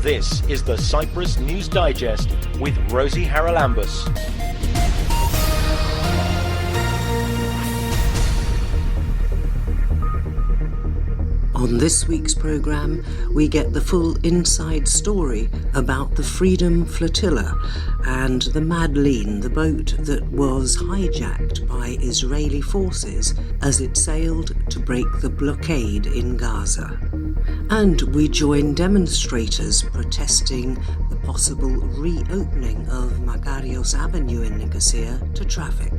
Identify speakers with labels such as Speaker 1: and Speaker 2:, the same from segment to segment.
Speaker 1: This is the Cyprus News Digest with Rosie Haralambous.
Speaker 2: On this week's programme, we get the full inside story about the Freedom Flotilla and the Madleen, the boat that was hijacked by Israeli forces as it sailed to break the blockade in Gaza. And we join demonstrators protesting the possible reopening of Makarios Avenue in Nicosia to traffic.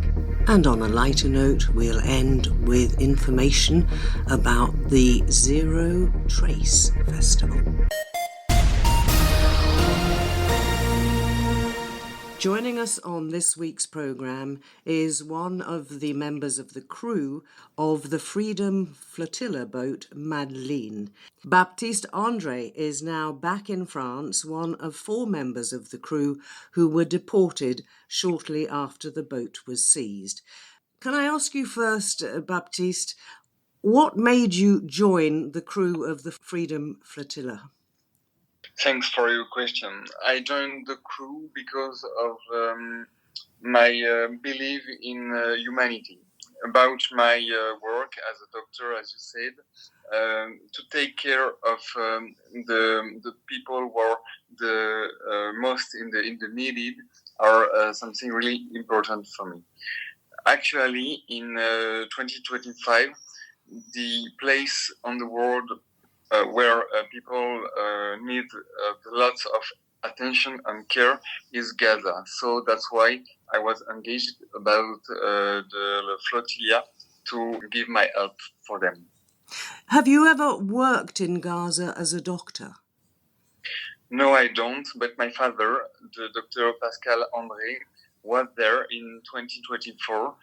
Speaker 2: And on a lighter note, we'll end with information about the Zero Trace Festival. Joining us on this week's programme is one of the members of the crew of the Freedom Flotilla boat Madleen. Baptiste André is now back in France, one of 4 members of the crew who were deported shortly after the boat was seized. Can I ask you first, Baptiste, what made you join the crew of the Freedom Flotilla?
Speaker 3: Thanks for your question. I joined the crew because of my belief in humanity, about my work as a doctor, as you said, to take care of the people who are the most in the needed are something really important for me. Actually, in 2025, the place on the world where people need lots of attention and care is Gaza. So that's why I was engaged about the flotilla to give my help for them.
Speaker 2: Have you ever worked in Gaza as a doctor?
Speaker 3: No, I don't. But my father, the Dr. Pascal André, was there in 2024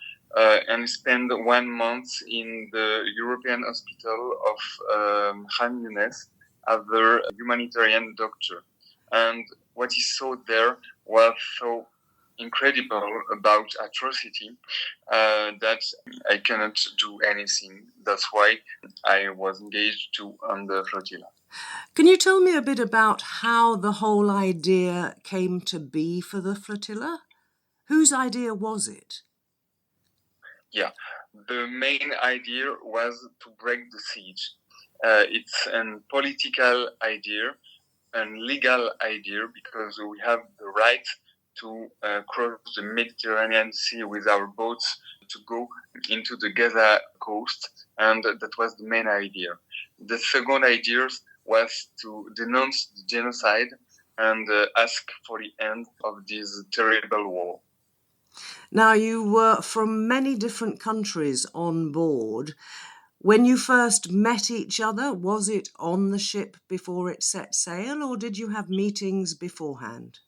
Speaker 3: and spent 1 month in the European Hospital of Khan Younis as a humanitarian doctor. And what he saw there was so incredible about atrocity that I cannot do anything. That's why I was engaged on the flotilla.
Speaker 2: Can you tell me a bit about how the whole idea came to be for the flotilla? Whose idea was it?
Speaker 3: Yeah, the main idea was to break the siege. It's a political idea and legal idea because we have the right to cross the Mediterranean Sea with our boats to go into the Gaza coast, and that was the main idea. The second idea was to denounce the genocide and ask for the end of this terrible war.
Speaker 2: Now, you were from many different countries on board. When you first met each other, was it on the ship before it set sail, or did you have meetings beforehand?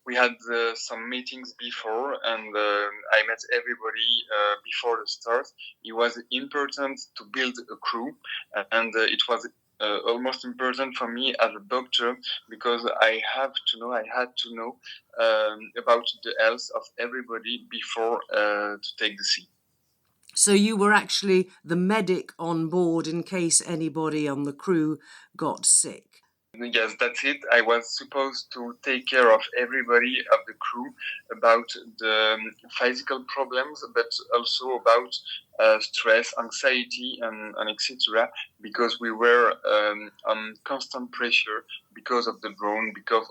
Speaker 3: We had some meetings before, and I met everybody before the start. It was important to build a crew, and it was almost important for me as a doctor because I had to know about the health of everybody before to take the sea.
Speaker 2: So you were actually the medic on board in case anybody on the crew got sick?
Speaker 3: Yes, that's it. I was supposed to take care of everybody of the crew about the physical problems, but also about stress, anxiety, and etc. Because we were on constant pressure because of the drone, because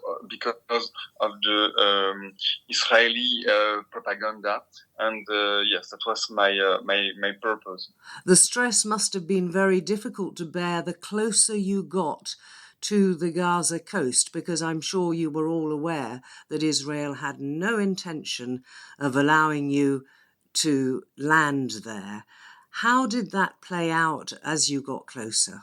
Speaker 3: of the Israeli propaganda, and yes, that was my purpose.
Speaker 2: The stress must have been very difficult to bear the closer you got to the Gaza coast, because I'm sure you were all aware that Israel had no intention of allowing you to land there. How did that play out as you got closer?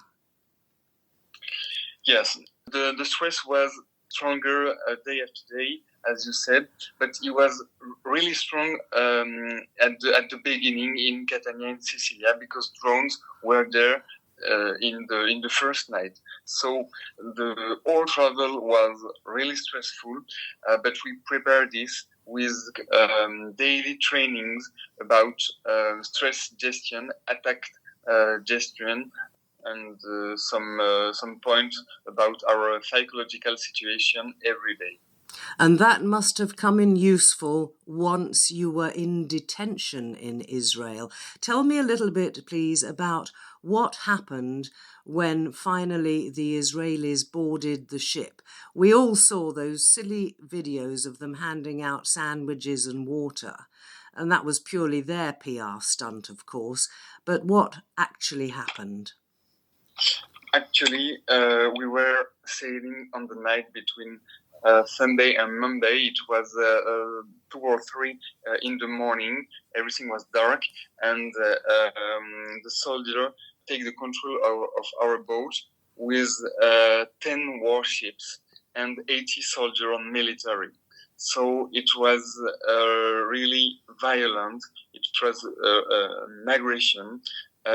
Speaker 3: Yes, the stress was stronger day after day, as you said, but it was really strong at the beginning in Catania and Sicilia because drones were there in the first night. So the whole travel was really stressful, but we prepared this with daily trainings about stress gestion, attack gestion, and some point about our psychological situation every day.
Speaker 2: And that must have come in useful once you were in detention in Israel. Tell me a little bit, please, about what happened when finally the Israelis boarded the ship. We all saw those silly videos of them handing out sandwiches and water, and that was purely their PR stunt, of course. But what actually happened?
Speaker 3: Actually, we were sailing on the night between Sunday and Monday. It was 2 or 3 in the morning. Everything was dark, and the soldier take the control of our boat with 10 warships and 80 soldiers on military. So it was really violent. It was an aggression.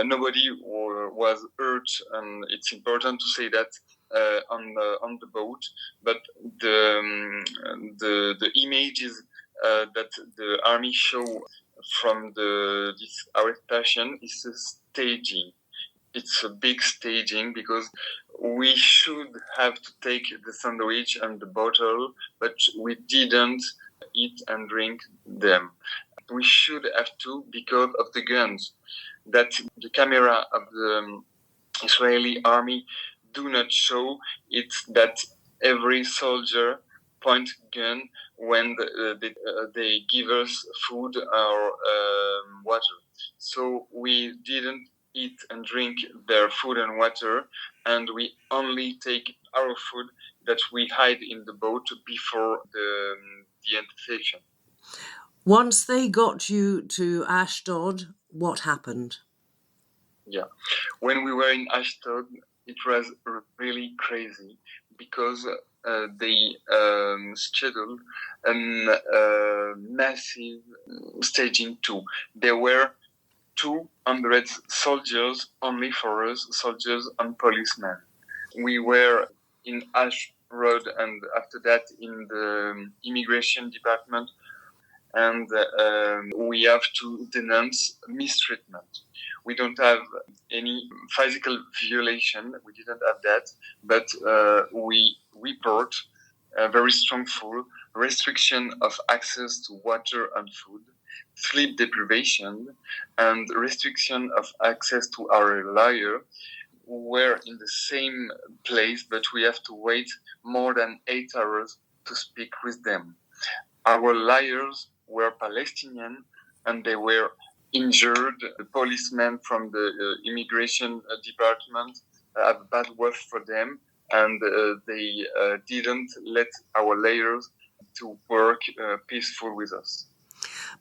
Speaker 3: Nobody was hurt, and it's important to say that on the boat. But the images that the army show from this arrestation is a staging. It's a big staging because we should have to take the sandwich and the bottle, but we didn't eat and drink them. We should have to because of the guns that the camera of the Israeli army do not show. It's that every soldier point gun when they give us food or water. So we didn't eat and drink their food and water, and we only take our food that we hide in the boat before the intersection.
Speaker 2: Once they got you to Ashdod, what happened?
Speaker 3: Yeah, when we were in Ashdod, it was really crazy because they scheduled a massive staging too. There were 200 soldiers only for us, soldiers and policemen. We were in Ashdod and after that in the immigration department, and we have to denounce mistreatment. We don't have any physical violation. We didn't have that, but we report a very strong restriction of access to water and food, sleep deprivation, and restriction of access to our lawyer. We're in the same place, but we have to wait more than 8 hours to speak with them. Our lawyers were Palestinian, and they were injured. The policemen from the immigration department have bad word for them, and they didn't let our lawyers to work peaceful with us.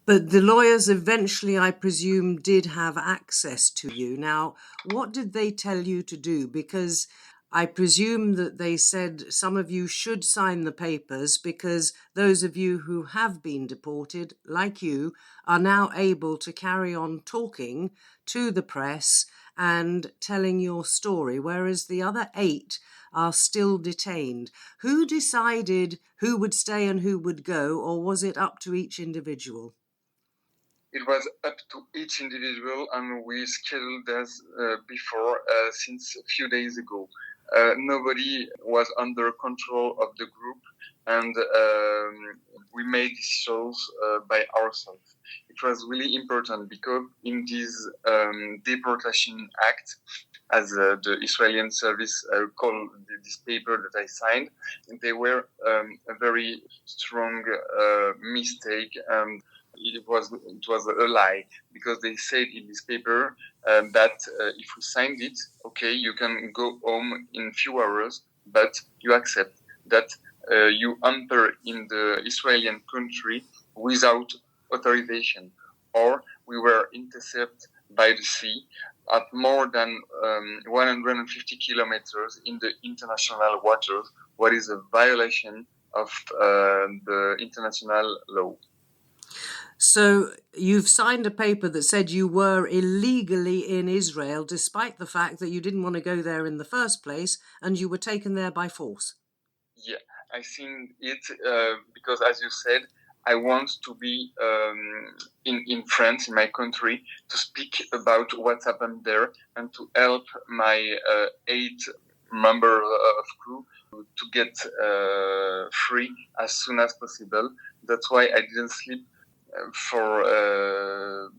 Speaker 2: But the lawyers eventually, I presume, did have access to you. Now, what did they tell you to do? Because I presume that they said some of you should sign the papers because those of you who have been deported, like you, are now able to carry on talking to the press and telling your story, whereas the other 8 are still detained. Who decided who would stay and who would go, or was it up to each individual?
Speaker 3: It was up to each individual, and we scheduled this before since a few days ago. Nobody was under control of the group, and we made these shows by ourselves. It was really important because in this deportation act, as the Israeli service called this paper that I signed, there were a very strong mistake, and it was a lie, because they said in this paper that if you signed it, okay, you can go home in few hours, but you accept that you enter in the Israeli country without authorization, or we were intercepted by the sea at more than 150 kilometers in the international waters, what is a violation of the international law.
Speaker 2: So you've signed a paper that said you were illegally in Israel, despite the fact that you didn't want to go there in the first place, and you were taken there by force.
Speaker 3: Yeah, I think it because, as you said, I want to be in France, in my country, to speak about what's happened there and to help my 8 member of crew to get free as soon as possible. That's why I didn't sleep for,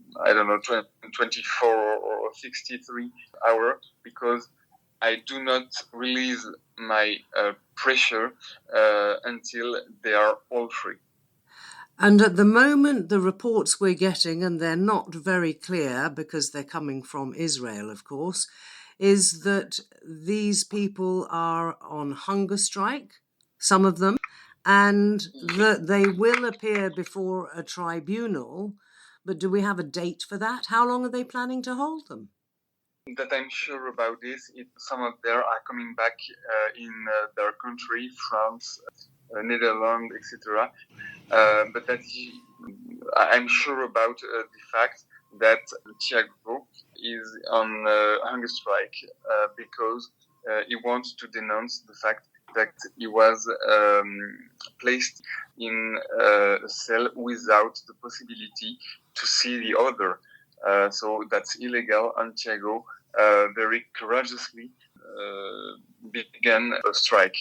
Speaker 3: 24 or 63 hours, because I do not release my pressure until they are all free.
Speaker 2: And at the moment, the reports we're getting, and they're not very clear because they're coming from Israel, of course, is that these people are on hunger strike, some of them, and that they will appear before a tribunal. But do we have a date for that? How long are they planning to hold them?
Speaker 3: That I'm sure about this. Some of them are coming back in their country, France, Netherlands, etc. But I'm sure about the fact that Thiago is on hunger strike because he wants to denounce the fact that he was placed in a cell without the possibility to see the other. So that's illegal, and Thiago very courageously began a strike.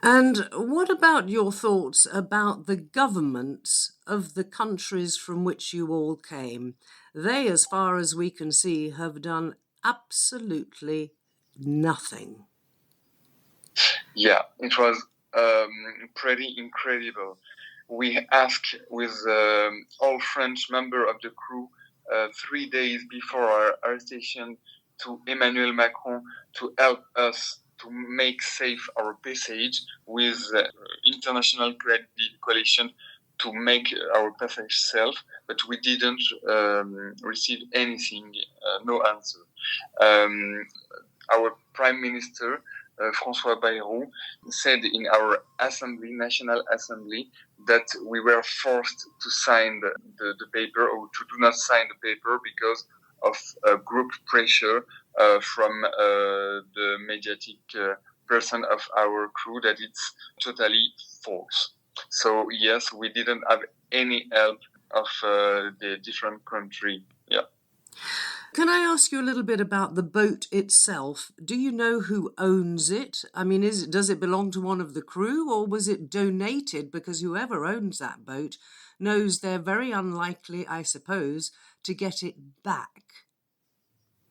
Speaker 2: And what about your thoughts about the governments of the countries from which you all came? They, as far as we can see, have done absolutely nothing.
Speaker 3: Yeah, it was pretty incredible. We asked with all French members of the crew 3 days before our arrestation to Emmanuel Macron to help us to make safe our passage with international coalition to make our passage safe, but we didn't receive anything, no answer. Our Prime Minister, François Bayrou, said in our assembly, National Assembly, that we were forced to sign the paper, or to do not sign the paper because of group pressure from the mediatic person of our crew, that it's totally false. So yes, we didn't have any help of the different country. Yeah.
Speaker 2: Can I ask you a little bit about the boat itself? Do you know who owns it? I mean, does it belong to one of the crew, or was it donated? Because whoever owns that boat knows they're very unlikely, I suppose, to get it back.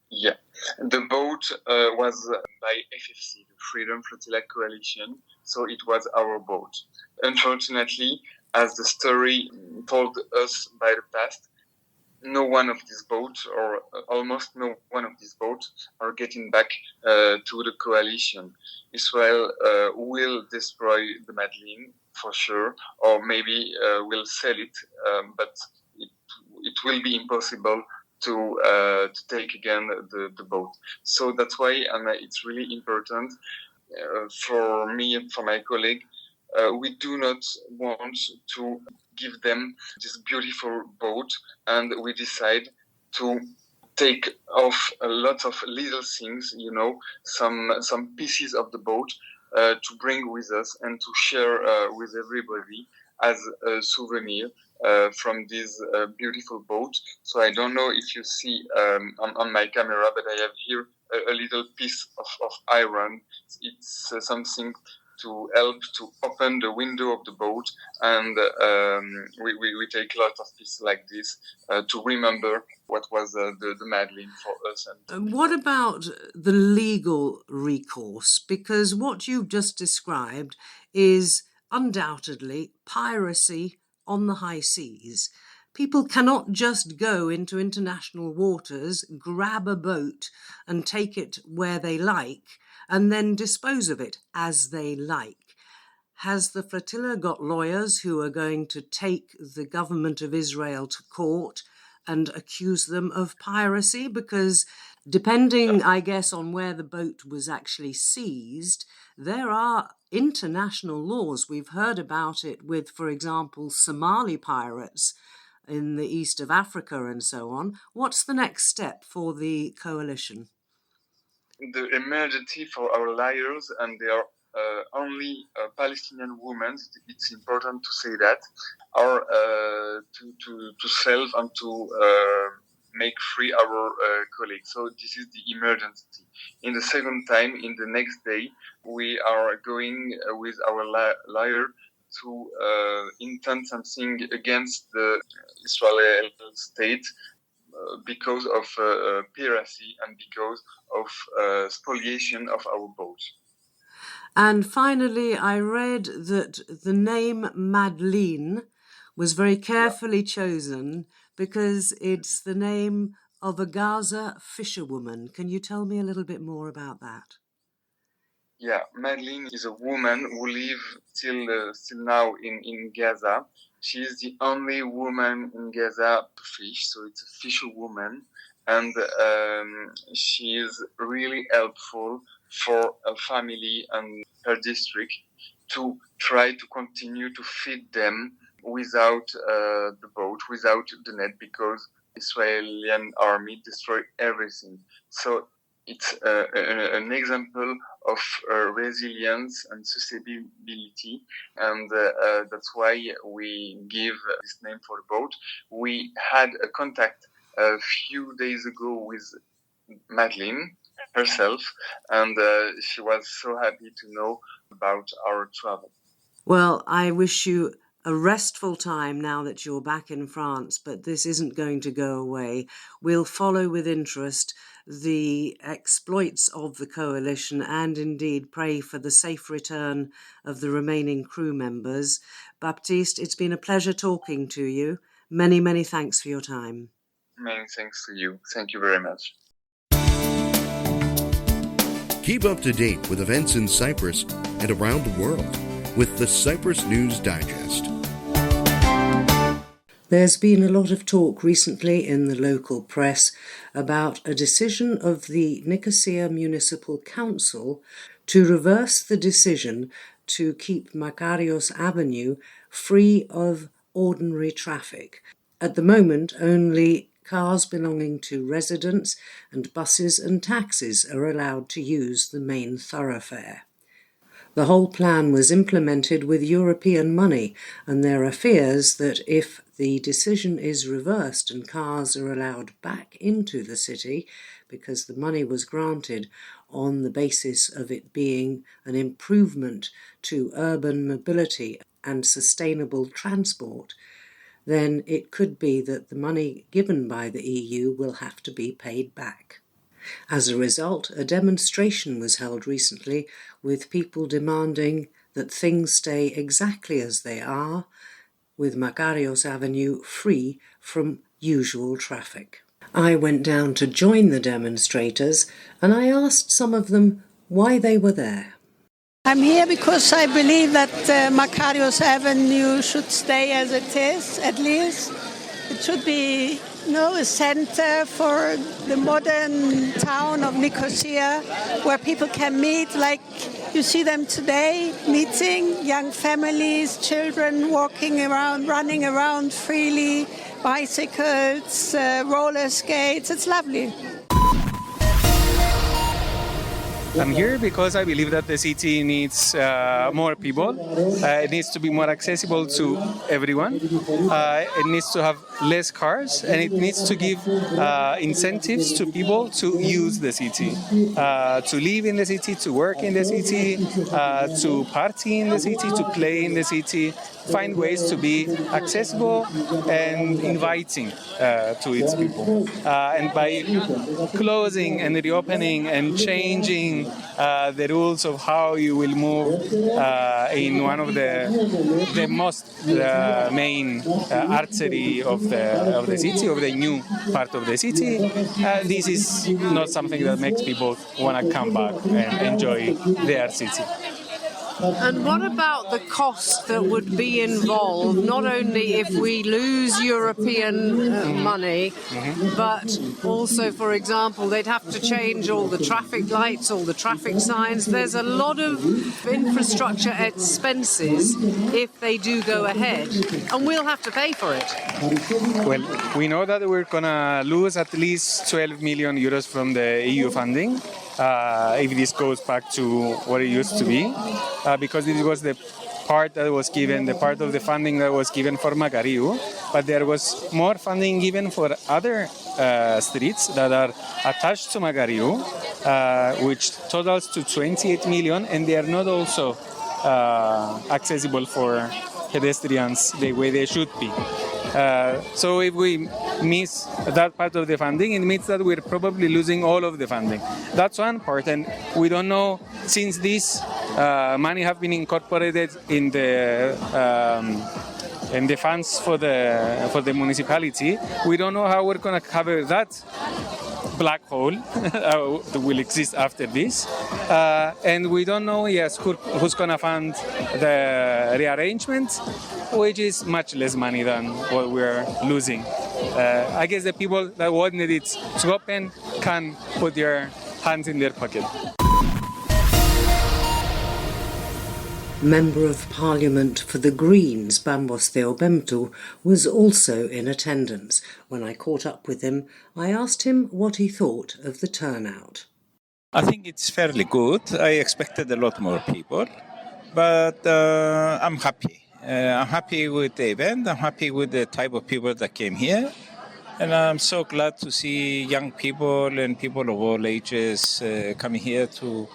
Speaker 3: Yeah, the boat was by FFC, the Freedom Flotilla Coalition, so it was our boat. Unfortunately, as the story told us by the past, no one of these boats, or almost no one of these boats, are getting back to the coalition. Israel will destroy the Madleen for sure, or maybe will sell it, but it will be impossible to take again the boat. So that's why it's really important for me and for my colleague. We do not want to give them this beautiful boat, and we decide to take off a lot of little things, some pieces of the boat to bring with us and to share with everybody as a souvenir from this beautiful boat. So I don't know if you see on my camera, but I have here a little piece of iron. It's something to help to open the window of the boat, and we take a lot of pieces like this to remember what was the Madleen for us. And
Speaker 2: what about the legal recourse? Because what you've just described is undoubtedly piracy on the high seas. People cannot just go into international waters, grab a boat and take it where they like, and then dispose of it as they like. Has the flotilla got lawyers who are going to take the government of Israel to court and accuse them of piracy? Because depending, I guess, on where the boat was actually seized, there are international laws. We've heard about it with, for example, Somali pirates in the east of Africa and so on. What's the next step for the coalition?
Speaker 3: The emergency for our lawyers, and they are only Palestinian women, it's important to say that, are to save and to make free our colleagues. So this is the emergency. In the second time, in the next day, we are going with our lawyer to intend something against the Israeli state because of piracy and because of spoliation of our boats.
Speaker 2: And finally, I read that the name Madleen was very carefully chosen because it's the name of a Gaza fisherwoman. Can you tell me a little bit more about that?
Speaker 3: Yeah, Madleen is a woman who lives still now in Gaza. She is the only woman in Gaza to fish, so it's a fisherwoman, and she is really helpful for her family and her district to try to continue to feed them without the boat, without the net, because Israeli army destroyed everything. So it's an example of resilience and sustainability, and that's why we give this name for the boat. We had a contact a few days ago with Madleen herself, and she was so happy to know about our travel.
Speaker 2: Well, I wish you a restful time now that you're back in France, but this isn't going to go away. We'll follow with interest the exploits of the coalition and indeed pray for the safe return of the remaining crew members. Baptiste, it's been a pleasure talking to you. Many, many thanks for your time.
Speaker 3: Many thanks to you. Thank you very much.
Speaker 4: Keep up to date with events in Cyprus and around the world with the Cyprus News Digest.
Speaker 2: There's been a lot of talk recently in the local press about a decision of the Nicosia Municipal Council to reverse the decision to keep Makarios Avenue free of ordinary traffic. At the moment, only cars belonging to residents and buses and taxis are allowed to use the main thoroughfare. The whole plan was implemented with European money, and there are fears that if the decision is reversed and cars are allowed back into the city, because the money was granted on the basis of it being an improvement to urban mobility and sustainable transport, then it could be that the money given by the EU will have to be paid back. As a result, a demonstration was held recently with people demanding that things stay exactly as they are, with Makarios Avenue free from usual traffic. I went down to join the demonstrators and I asked some of them why they were there.
Speaker 5: I'm here because I believe that Makarios Avenue should stay as it is, at least. It should be a center for the modern town of Nicosia, where people can meet, like you see them today, meeting young families, children walking around, running around freely, bicycles, roller skates. It's lovely.
Speaker 6: I'm here because I believe that the city needs more people. It needs to be more accessible to everyone. It needs to have less cars, and it needs to give incentives to people to use the city, to live in the city, to work in the city, to party in the city, to play in the city, find ways to be accessible and inviting to its people. And by closing and reopening and changing the rules of how you will move in one of the most main artery of the city, of the new part of the city, this is not something that makes people want to come back and enjoy their city.
Speaker 2: And what about the cost that would be involved, not only if we lose European money, but also, for example, they'd have to change all the traffic lights, all the traffic signs. There's a lot of infrastructure expenses if they do go ahead, and we'll have to pay for it.
Speaker 6: Well, we know that we're going to lose at least 12 million euros from the EU funding. if this goes back to what it used to be, because it was the part that was given, the part of the funding that was given for Makarios, but there was more funding given for other streets that are attached to Makarios, which totals to 28 million, and they are not also accessible for pedestrians the way they should be. So if we miss that part of the funding, it means that we're probably losing all of the funding. That's one part, and we don't know, since this money have been incorporated in the funds for the municipality, we don't know how we're going to cover that black hole that will exist after this, and we don't know who's going to fund the rearrangement, which is much less money than what we're losing. I guess the people that wanted it to open can put their hands in their pocket.
Speaker 2: Member of Parliament for the Greens, Bambos Theobemptou, was also in attendance. When I caught up with him, I asked him what he thought of the turnout.
Speaker 7: I think it's fairly good. I expected a lot more people, but I'm happy. I'm happy with the event. I'm happy with the type of people that came here. And I'm so glad to see young people and people of all ages coming here to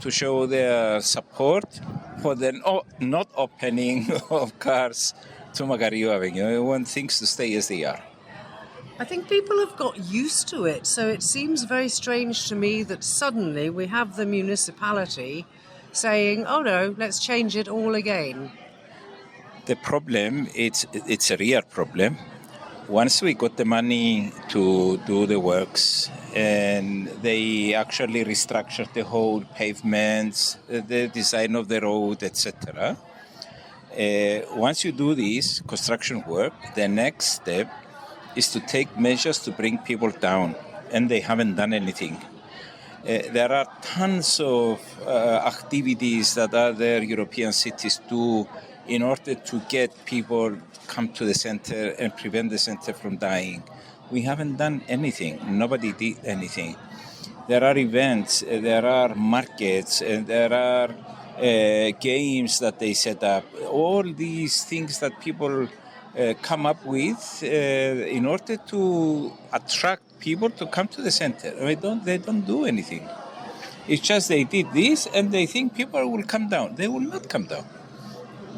Speaker 7: show their support for the not opening of cars to Makarios Avenue. I want things to stay as they are.
Speaker 2: I think people have got used to it, so it seems very strange to me that suddenly we have the municipality saying, oh no, let's change it all again.
Speaker 7: The problem, it's a real problem. Once we got the money to do the works, and they actually restructured the whole pavements, the design of the road, etc. Once you do this construction work, the next step is to take measures to bring people down, and they haven't done anything. There are tons of activities that other European cities do in order to get people come to the center and prevent the center from dying. We haven't done anything. Nobody did anything. There are events, there are markets, and there are games that they set up. All these things that people come up with in order to attract people to come to the center. They don't do anything. It's just they did this and they think people will come down. They will not come down.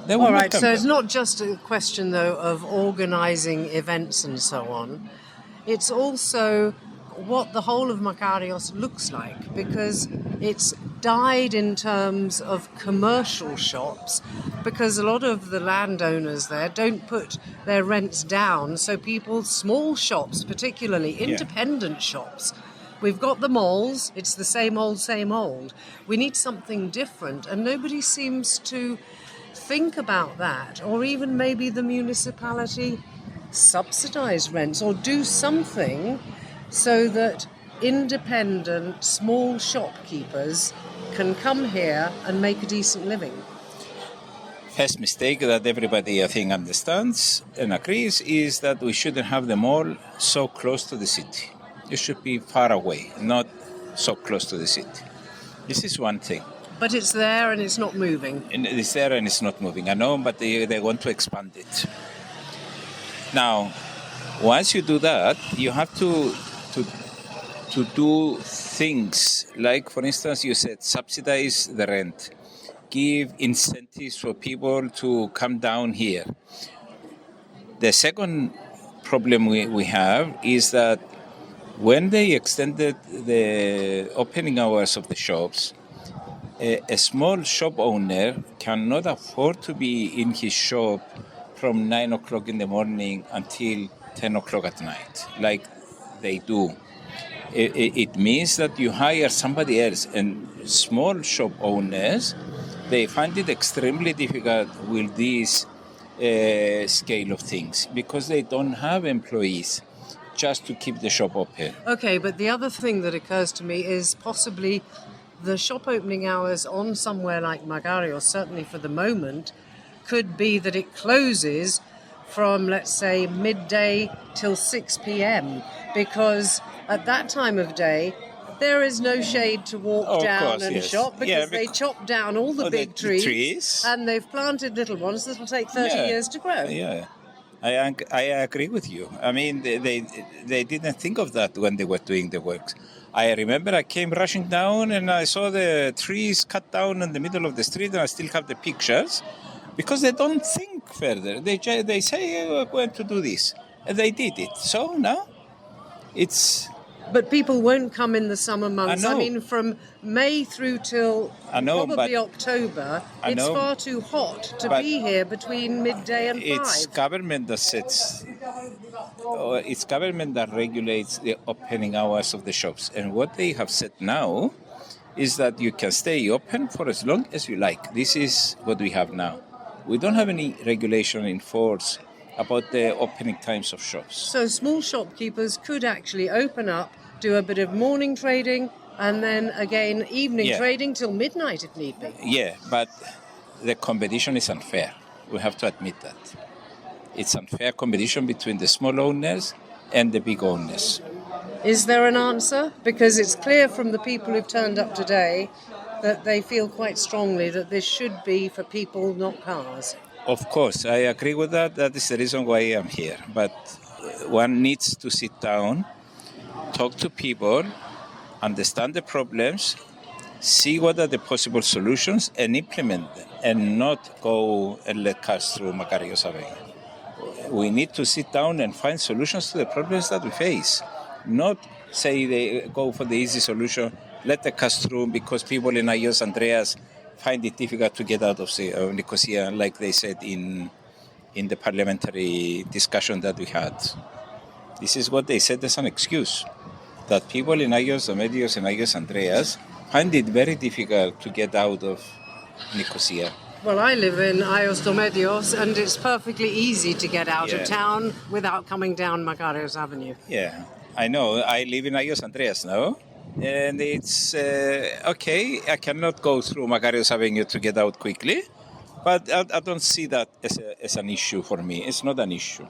Speaker 2: All right, so it's not just a question, though, of organising events and so on. It's also what the whole of Makarios looks like, because it's died in terms of commercial shops, because a lot of the landowners there don't put their rents down, so people, small shops particularly, independent shops, we've got the malls, it's the same old. We need something different, and nobody seems to think about that, or even maybe the municipality subsidise rents or do something so that independent small shopkeepers can come here and make a decent living.
Speaker 7: First mistake that everybody, I think, understands and agrees is that we shouldn't have the mall so close to the city. It should be far away, not so close to the city. This is one thing.
Speaker 2: But it's there and it's not moving.
Speaker 7: It's there and it's not moving. I know, but they want to expand it. Now, once you do that, you have to do things like, for instance, you said subsidize the rent, give incentives for people to come down here. The second problem we have is that when they extended the opening hours of the shops, a small shop owner cannot afford to be in his shop from 9 o'clock in the morning until 10 o'clock at night, like they do. It means that you hire somebody else, and small shop owners, they find it extremely difficult with this scale of things because they don't have employees just to keep the shop open.
Speaker 2: Okay, but the other thing that occurs to me is possibly the shop opening hours on somewhere like Makarios, certainly for the moment, could be that it closes from, let's say, midday till 6 p.m. because at that time of day,
Speaker 8: there is no shade to walk
Speaker 7: Of
Speaker 8: down
Speaker 7: course,
Speaker 8: and
Speaker 7: yes.
Speaker 8: shop because
Speaker 7: Yeah,
Speaker 8: they chopped down all the big trees and they've planted little ones that will take 30 years to grow.
Speaker 7: Yeah, I agree with you. I mean, they didn't think of that when they were doing the works. I remember I came rushing down and I saw the trees cut down in the middle of the street, and I still have the pictures because they don't think further. They say we're going to do this, and they did it. So now it's.
Speaker 8: But people won't come in the summer months.
Speaker 7: I know.
Speaker 8: I mean, from May through till probably October, it's far too hot to be here between midday and 5.
Speaker 7: It's government that sets. It's government that regulates the opening hours of the shops, and what they have said now is that you can stay open for as long as you like. This is what we have now. We don't have any regulation in force about the opening times of shops.
Speaker 8: So small shopkeepers could actually open up, do a bit of morning trading, and then again evening trading till midnight if need be.
Speaker 7: Yeah, but the competition is unfair. We have to admit that. It's unfair competition between the small owners and the big owners.
Speaker 8: Is there an answer? Because it's clear from the people who've turned up today that they feel quite strongly that this should be for people, not cars.
Speaker 7: Of course, I agree with that. That is the reason why I am here. But one needs to sit down, talk to people, understand the problems, see what are the possible solutions, and implement them, and not go and let cars through Makarios Avenue. We need to sit down and find solutions to the problems that we face. Not say they go for the easy solution, let the cars through because people in Agios Andreas find it difficult to get out of Nicosia, like they said in the parliamentary discussion that we had. This is what they said as an excuse, that people in Agios Domedios and Agios Andreas find it very difficult to get out of Nicosia.
Speaker 8: Well, I live in Agios Domedios, and it's perfectly easy to get out of town without coming down Makarios Avenue.
Speaker 7: Yeah, I know. I live in Agios Andreas now. And it's okay. I cannot go through Makarios Avenue to get out quickly, but I don't see that as an issue for me. It's not an issue.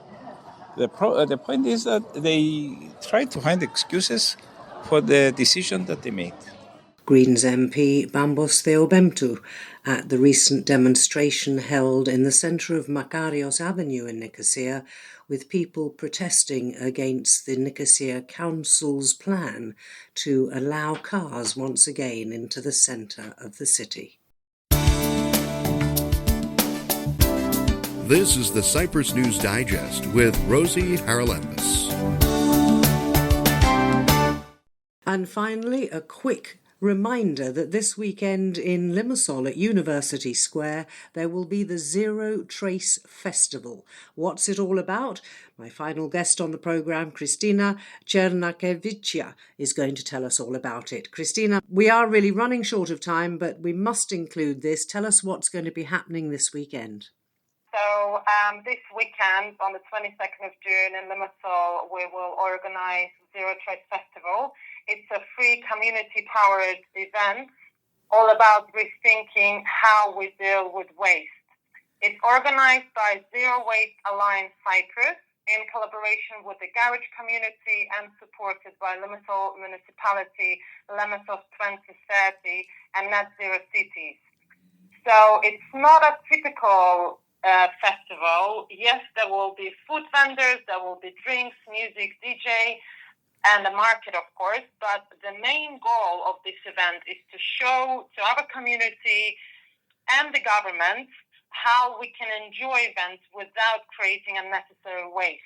Speaker 7: The point is that they try to find excuses for the decision that they made.
Speaker 2: Greens MP Bambos Theobemptou at the recent demonstration held in the centre of Makarios Avenue in Nicosia, with people protesting against the Nicosia Council's plan to allow cars once again into the centre of the city.
Speaker 4: This is the Cyprus News Digest with Rosie Haralambous.
Speaker 2: And finally, a quick reminder that this weekend in Limassol at University Square there will be the Zero Trace Festival. What's it all about? My final guest on the programme, Christina Chernakevicia, is going to tell us all about it. Christina, we are really running short of time, but we must include this. Tell us what's going to be happening this weekend.
Speaker 9: So this weekend, on the 22nd of June in Limassol, we will organise Zero Trace Festival. It's a free community-powered event all about rethinking how we deal with waste. It's organised by Zero Waste Alliance Cyprus in collaboration with the garage community and supported by Limassol Municipality, Limassol 2030 and Net Zero Cities. So it's not a typical festival. Yes, there will be food vendors, there will be drinks, music, DJ, and a market, of course, but the main goal of this event is to show to our community and the government how we can enjoy events without creating unnecessary waste.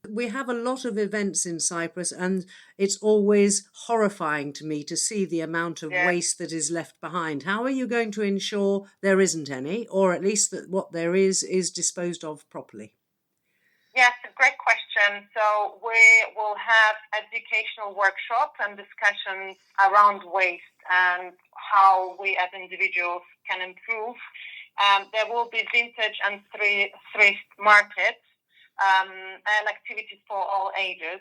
Speaker 2: We have a lot of events in Cyprus, and it's always horrifying to me to see the amount of waste that is left behind. How are you going to ensure there isn't any, or at least that what there is disposed of properly?
Speaker 9: Yes, a great question. So we will have educational workshops and discussions around waste and how we as individuals can improve. There will be vintage and thrift markets and activities for all ages.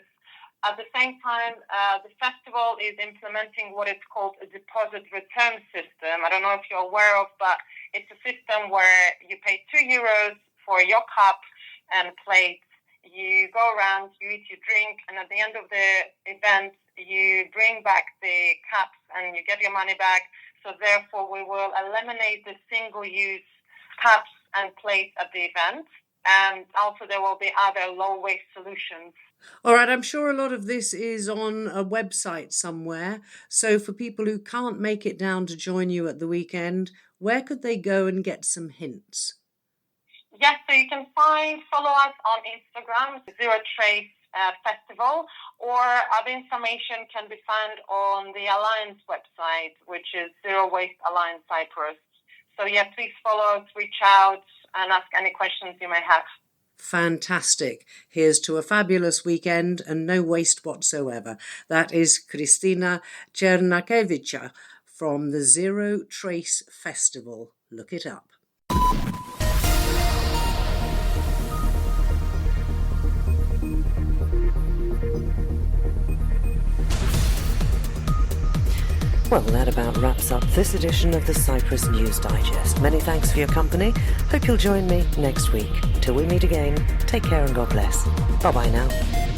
Speaker 9: At the same time, the festival is implementing what is called a deposit return system. I don't know if you're aware of, but it's a system where you pay €2 for your cup and plate. You go around, you eat, you drink, and at the end of the event, you bring back the cups and you get your money back. So therefore, we will eliminate the single-use cups and plates at the event. And also there will be other low-waste solutions.
Speaker 2: All right, I'm sure a lot of this is on a website somewhere. So for people who can't make it down to join you at the weekend, where could they go and get some hints?
Speaker 9: Yes, so you can follow us on Instagram, Zero Trace Festival, or other information can be found on the Alliance website, which is Zero Waste Alliance Cyprus. So yeah, please follow us, reach out, and ask any questions you may have.
Speaker 2: Fantastic. Here's to a fabulous weekend and no waste whatsoever. That is Christina Chernakevicha from the Zero Trace Festival. Look it up. Well, that about wraps up this edition of the Cyprus News Digest. Many thanks for your company. Hope you'll join me next week. Till we meet again, take care and God bless. Bye-bye now.